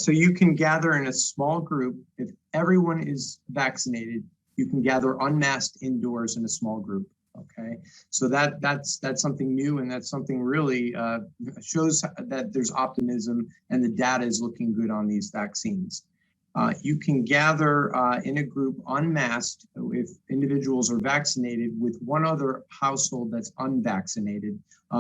So you can gather in a small group. If everyone is vaccinated, you can gather unmasked indoors in a small group. Okay, so that's something new, and that's something really shows that there's optimism and the data is looking good on these vaccines. You can gather in a group unmasked if individuals are vaccinated with one other household that's unvaccinated,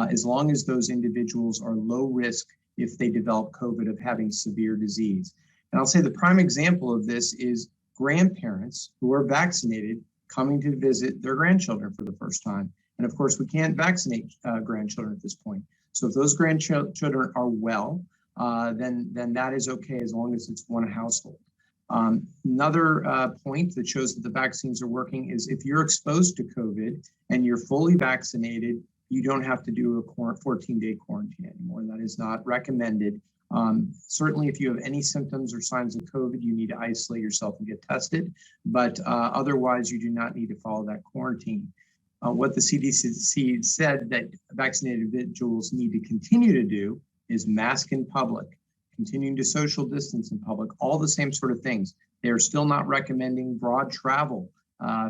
as long as those individuals are low risk if they develop COVID of having severe disease. And I'll say the prime example of this is grandparents who are vaccinated coming to visit their grandchildren for the first time. And of course, we can't vaccinate grandchildren at this point. So if those grandchildren are well, then that is okay as long as it's one household. Another point that shows that the vaccines are working is if you're exposed to COVID and you're fully vaccinated, you don't have to do a 14-day quarantine anymore. That is not recommended. Certainly, if you have any symptoms or signs of COVID, you need to isolate yourself and get tested. But otherwise, you do not need to follow that quarantine. What the CDC said that vaccinated individuals need to continue to do is mask in public, continuing to social distance in public, all the same sort of things. They are still not recommending broad travel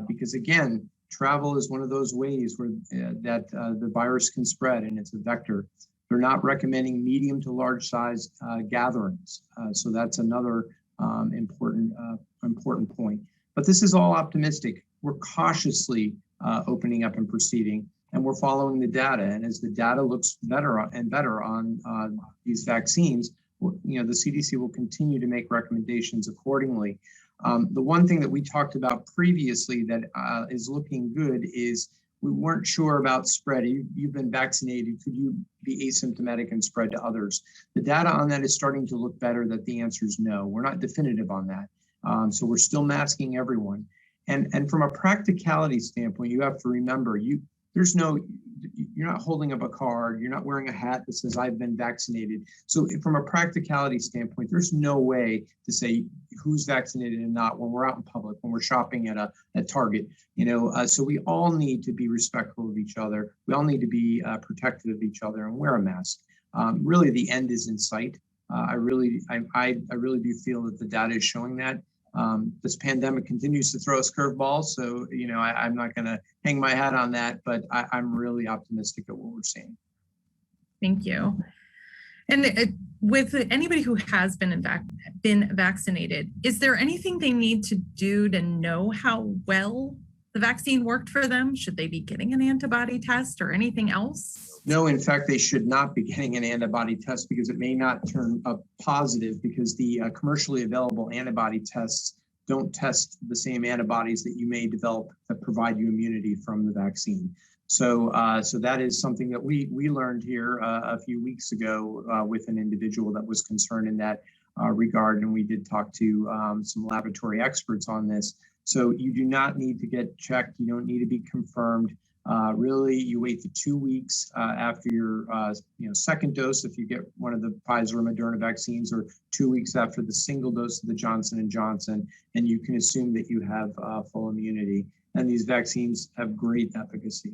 because, again, travel is one of those ways where the virus can spread, and it's a vector. They're not recommending medium to large size gatherings. So that's another important point. But this is all optimistic. We're cautiously opening up and proceeding, and we're following the data. And as the data looks better and better on these vaccines, the CDC will continue to make recommendations accordingly. The one thing that we talked about previously that is looking good is we weren't sure about spread. You've been vaccinated. Could you be asymptomatic and spread to others? The data on that is starting to look better, that the answer is no. We're not definitive on that. So we're still masking everyone. And from a practicality standpoint, you have to remember, you're not holding up a card, you're not wearing a hat that says I've been vaccinated. So from a practicality standpoint, there's no way to say who's vaccinated and not when we're out in public, when we're shopping at Target. So we all need to be respectful of each other. We all need to be protective of each other and wear a mask. Really, the end is in sight. I really do feel that the data is showing that. This pandemic continues to throw us curveballs, so I'm not going to hang my hat on that, but I'm really optimistic at what we're seeing. Thank you. And with anybody who has been vaccinated, is there anything they need to do to know how well the vaccine worked for them? Should they be getting an antibody test or anything else? No, in fact, they should not be getting an antibody test because it may not turn up positive because the commercially available antibody tests don't test the same antibodies that you may develop that provide you immunity from the vaccine. So that is something that we learned here a few weeks ago with an individual that was concerned in that regard, and we did talk to some laboratory experts on this. So you do not need to get checked. You don't need to be confirmed. Really, you wait the 2 weeks after your second dose if you get one of the Pfizer or Moderna vaccines, or 2 weeks after the single dose of the Johnson & Johnson, and you can assume that you have full immunity. And these vaccines have great efficacy.